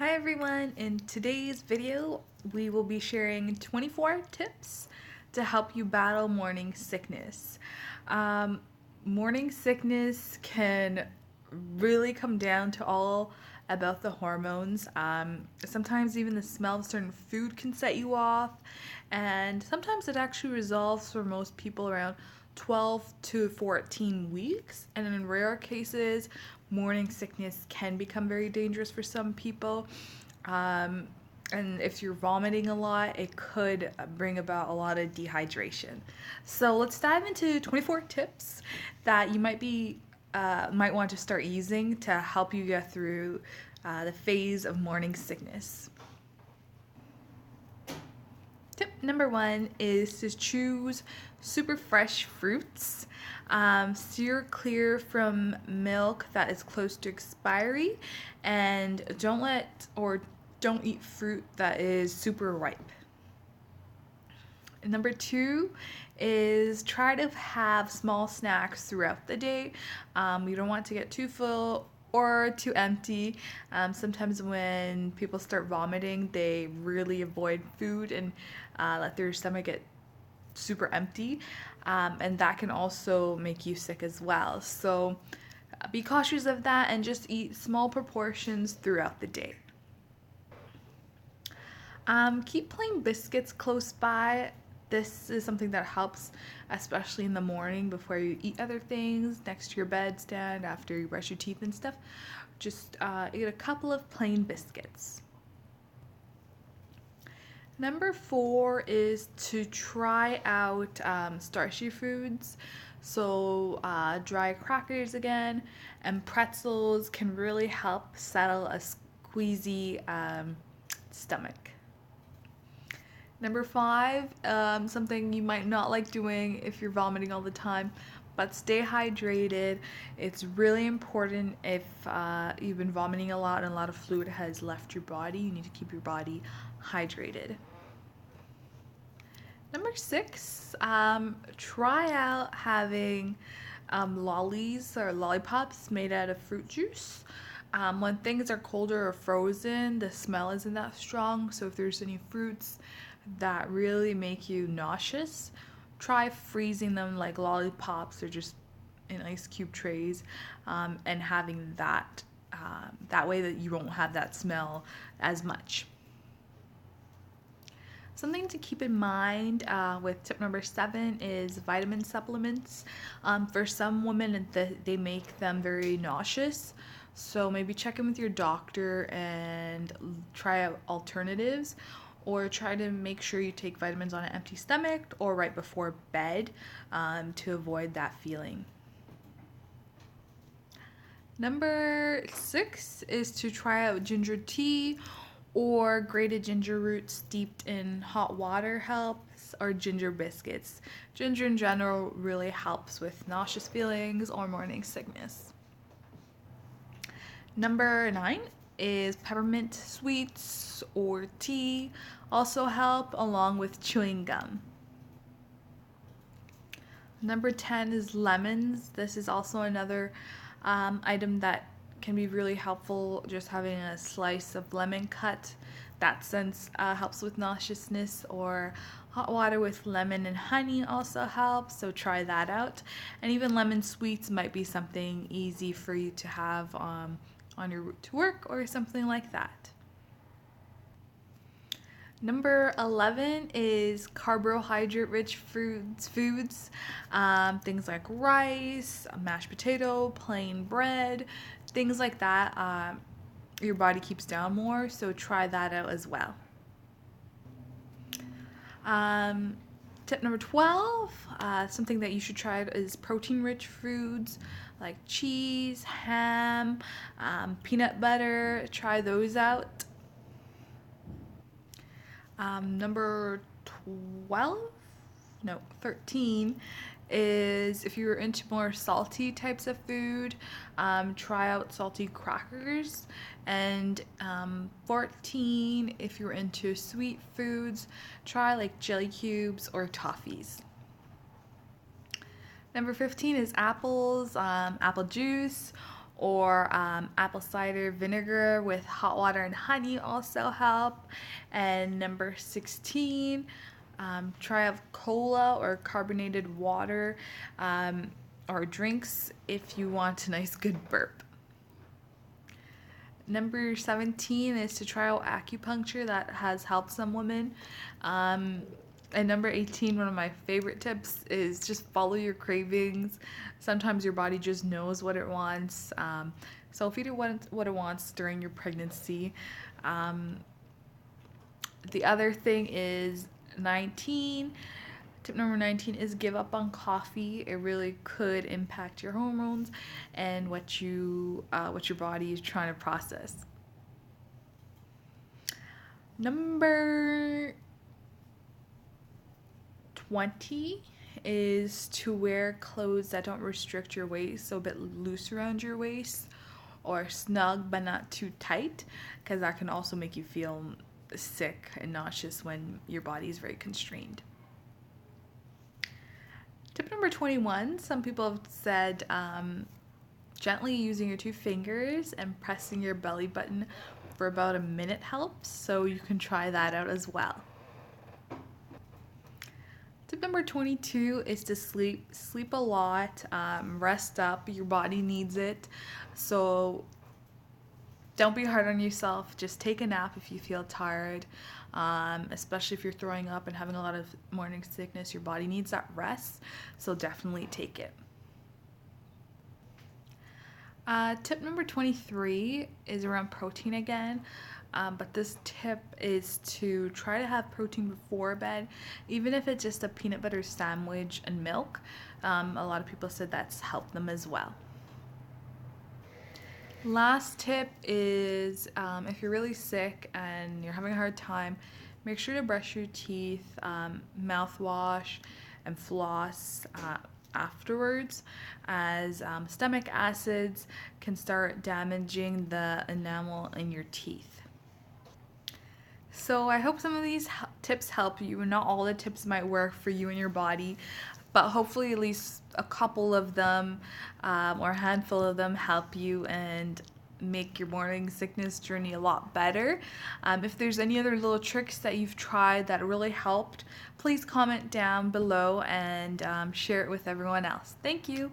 Hi everyone! In today's video, we will be sharing 24 tips to help you battle morning sickness. Morning sickness can really come down to all about the hormones. Sometimes even the smell of certain food can set you off, and sometimes it actually resolves for most people around 12 to 14 weeks, and in rare cases morning sickness can become very dangerous for some people. And if you're vomiting a lot, it could bring about a lot of dehydration. So let's dive into 24 tips that you might want to start using to help you get through the phase of morning sickness. Tip number one is to choose super fresh fruits. Steer clear from milk that is close to expiry, and don't eat fruit that is super ripe. Number two is try to have small snacks throughout the day. You don't want to get too full or too empty. Sometimes when people start vomiting, they really avoid food and let their stomach get super empty, and that can also make you sick as well. So be cautious of that and just eat small proportions throughout the day. Keep plain biscuits close by. This is something that helps, especially in the morning before you eat other things, next to your bedstand, after you brush your teeth and stuff. Just eat a couple of plain biscuits. Number four is to try out starchy foods. So dry crackers again, and pretzels can really help settle a squeezy stomach. Number five, something you might not like doing if you're vomiting all the time, but stay hydrated. It's really important if you've been vomiting a lot and a lot of fluid has left your body. You need to keep your body hydrated. Number six, try out having lollies or lollipops made out of fruit juice. When things are colder or frozen, the smell isn't that strong, so if there's any fruits that really make you nauseous, try freezing them like lollipops or just in ice cube trays, and having that way that you won't have that smell as much. Something to keep in mind with tip number 7 is vitamin supplements. For some women, they make them very nauseous, so maybe check in with your doctor and try out alternatives, or try to make sure you take vitamins on an empty stomach or right before bed to avoid that feeling. Number 6 is to try out ginger tea or grated ginger root steeped in hot water helps, or ginger biscuits. Ginger in general really helps with nauseous feelings or morning sickness. Number 9 is peppermint sweets or tea also help, along with chewing gum. Number 10 is lemons. This is also another item that can be really helpful. Just having a slice of lemon cut, that sense helps with nauseousness, or hot water with lemon and honey also helps, so try that out. And even lemon sweets might be something easy for you to have on your route to work or something like that. Number 11 is carbohydrate rich foods, things like rice, mashed potato, plain bread, things like that. Your body keeps down more, so try that out as well. Tip number 12, something that you should try is protein rich foods like cheese, ham, peanut butter. Try those out. Number 13 is if you're into more salty types of food, try out salty crackers. And 14, if you're into sweet foods, try like jelly cubes or toffees. Number 15 is apples, apple juice, or apple cider vinegar with hot water and honey also help. And number 16, try out cola or carbonated water or drinks if you want a nice good burp. Number 17 is to try out acupuncture. That has helped some women. And number 18, one of my favorite tips is just follow your cravings. Sometimes your body just knows what it wants. So feed it what it wants during your pregnancy. The other thing is 19. Tip number 19 is give up on coffee. It really could impact your hormones and what your body is trying to process. Number 20 is to wear clothes that don't restrict your waist, so a bit loose around your waist or snug but not too tight, because that can also make you feel sick and nauseous when your body is very constrained. Tip number 21, some people have said gently using your 2 fingers and pressing your belly button for about a minute helps, so you can try that out as well. Tip number 22 is to sleep. Sleep a lot, rest up, your body needs it, so don't be hard on yourself. Just take a nap if you feel tired, especially if you're throwing up and having a lot of morning sickness. Your body needs that rest, so definitely take it. Tip number 23 is around protein again, but this tip is to try to have protein before bed, even if it's just a peanut butter sandwich and milk. A lot of people said that's helped them as well. Last tip is if you're really sick and you're having a hard time, make sure to brush your teeth, mouthwash, and floss afterwards, as stomach acids can start damaging the enamel in your teeth. So I hope some of these tips help you. Not all the tips might work for you and your body, but hopefully at least a couple of them or a handful of them help you and make your morning sickness journey a lot better. If there's any other little tricks that you've tried that really helped, please comment down below and share it with everyone else. Thank you.